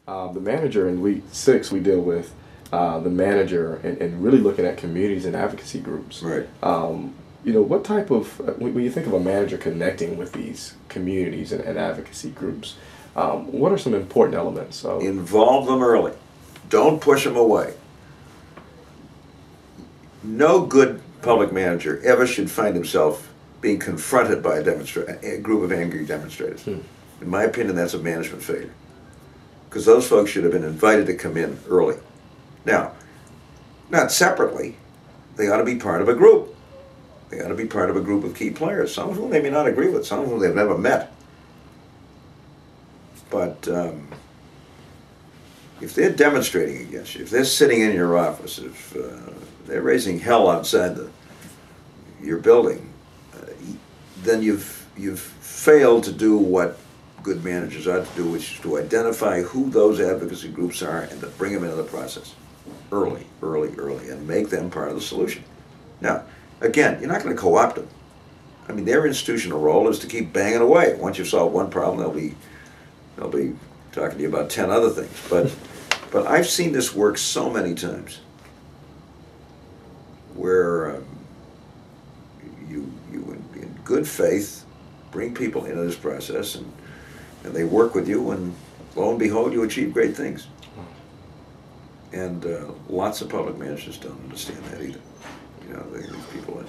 The manager in week 6, we deal with the manager and really looking at communities and advocacy groups. Right. What type of, when you think of a manager connecting with these communities and advocacy groups, what are some important elements? Involve them early. Don't push them away. No good public manager ever should find himself being confronted by a group of angry demonstrators. In my opinion, that's a management failure. Because those folks should have been invited to come in early. Now, not separately, they ought to be part of a group. They ought to be part of a group of key players, some of whom they may not agree with, some of whom they've never met. But if they're demonstrating against you, if they're sitting in your office, if they're raising hell outside your building, then you've failed to do what good managers ought to do, which is to identify who those advocacy groups are and to bring them into the process early, and make them part of the solution. Now, again, you're not going to co-opt them. I mean, their institutional role is to keep banging away. Once you've solved one problem, they'll be talking to you about 10 other things. But I've seen this work so many times, where you in good faith bring people into this process, and they work with you, and lo and behold, you achieve great things. And lots of public managers don't understand that either. These people.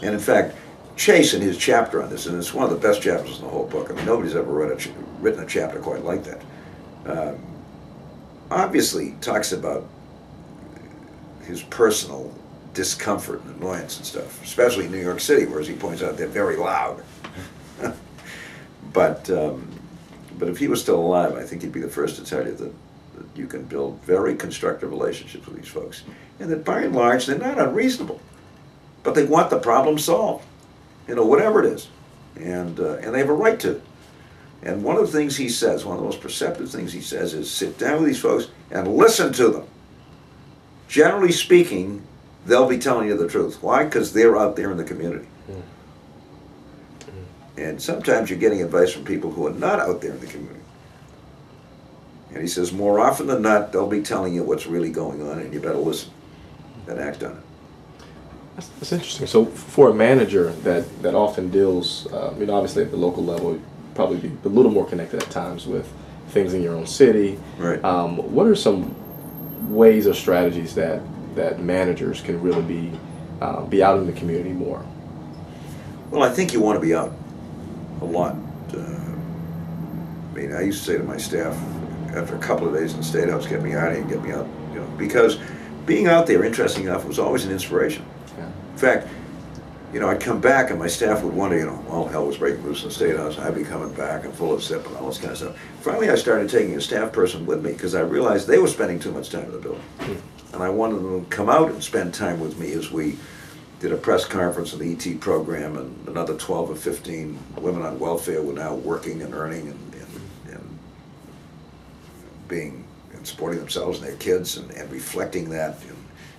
And in fact, Chase, in his chapter on this, and it's one of the best chapters in the whole book. I mean, nobody's ever written a chapter quite like that. Obviously, talks about his personal discomfort and annoyance and stuff, especially in New York City, where, as he points out, they're very loud. But if he was still alive, I think he'd be the first to tell you that you can build very constructive relationships with these folks, and that by and large they're not unreasonable, but they want the problem solved, whatever it is, and they have a right to. And one of the things he says, one of the most perceptive things he says, is sit down with these folks and listen to them. Generally speaking, they'll be telling you the truth. Why? Because they're out there in the community. And sometimes you're getting advice from people who are not out there in the community. And he says, more often than not, they'll be telling you what's really going on, and you better listen and act on it. That's interesting. So for a manager that often deals, obviously at the local level, probably be a little more connected at times with things in your own city. Right. What are some ways or strategies that managers can really be out in the community more? Well, I think you want to be out a lot. I used to say to my staff, after a couple of days in the State House, get me out of here, get me out, because being out there, interesting enough, was always an inspiration. Yeah. In fact, I'd come back and my staff would wonder, well, hell was breaking loose in the State House. I'd be coming back and full of zip and all this kind of stuff. Finally, I started taking a staff person with me because I realized they were spending too much time in the building. And I wanted them to come out and spend time with me as we did a press conference on the ET program, and another 12 or 15 women on welfare were now working and earning and being and supporting themselves and their kids and reflecting that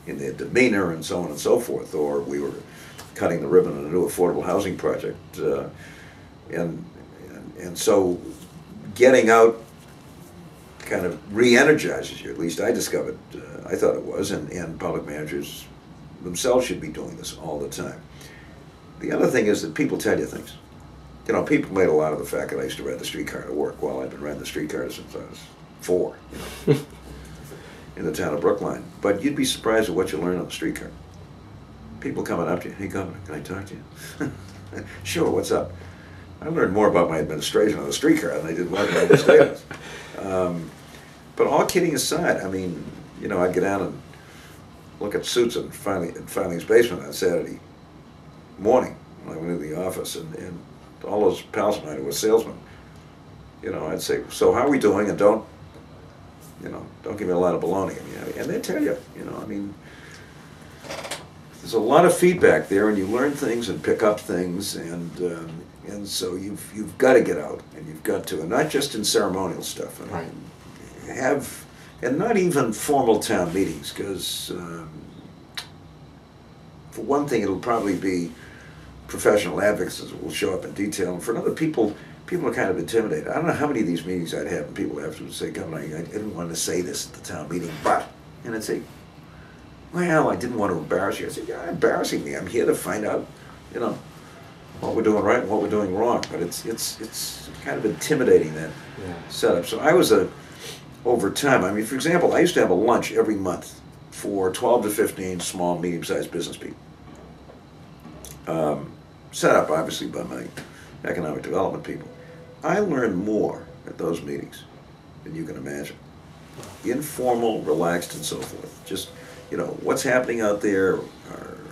in their demeanor and so on and so forth. Or we were cutting the ribbon on a new affordable housing project, and so getting out kind of re-energizes you. At least I discovered, I thought it was, and public managers themselves should be doing this all the time. The other thing is that people tell you things. People made a lot of the fact that I used to ride the streetcar to work. Well, I've been riding the streetcar since I was 4, in the town of Brookline. But you'd be surprised at what you learn on the streetcar. People coming up to you, hey, Governor, can I talk to you? Sure, what's up? I learned more about my administration on the streetcar than I did working on the State House. But all kidding aside, I'd get down and look at suits in Filing's basement on Saturday morning when I went into the office, and all those pals of mine who were salesmen, I'd say, so how are we doing? And don't give me a lot of baloney. And they tell you, there's a lot of feedback there, and you learn things and pick up things, and so you've got to get out, and you've got to, and not just in ceremonial stuff. Right. And not even formal town meetings, because for one thing, it'll probably be professional advocates that will show up in detail, and for another, people people are kind of intimidated. I don't know how many of these meetings I'd have, and people afterwards say, Governor, I didn't want to say this at the town meeting, but, and I'd say, well, I didn't want to embarrass you. I said, you're embarrassing me. I'm here to find out, you know, what we're doing right and what we're doing wrong. But it's kind of intimidating, that setup. So I was over time, I mean, for example, I used to have a lunch every month for 12 to 15 small, medium-sized business people. Set up, obviously, by my economic development people. I learned more at those meetings than you can imagine. Informal, relaxed, and so forth. Just, you know, what's happening out there?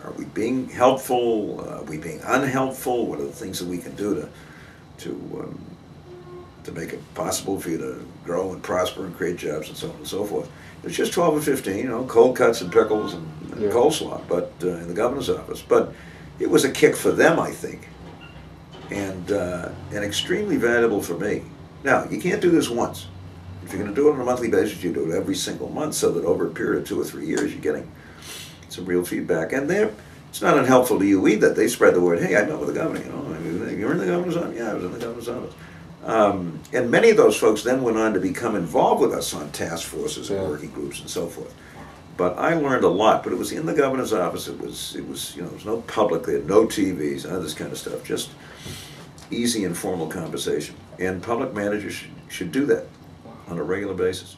Are we being helpful? Are we being unhelpful? What are the things that we can do to make it possible for you to grow and prosper and create jobs and so on and so forth? It's just 12 or 15, you know, cold cuts and pickles and coleslaw, but in the governor's office. But it was a kick for them, I think, and extremely valuable for me. Now, you can't do this once. If you're going to do it on a monthly basis, you do it every single month, so that over a period of 2 or 3 years, you're getting some real feedback. And it's not unhelpful to you either. They spread the word. Hey, I met with the governor. You know, I mean, you're in the governor's office. Yeah, I was in the governor's office. And many of those folks then went on to become involved with us on task forces and working groups and so forth. But I learned a lot. But it was in the governor's office. It was you know, there was no public. They had no TVs, none of this kind of stuff. Just easy, informal conversation. And public managers should do that on a regular basis.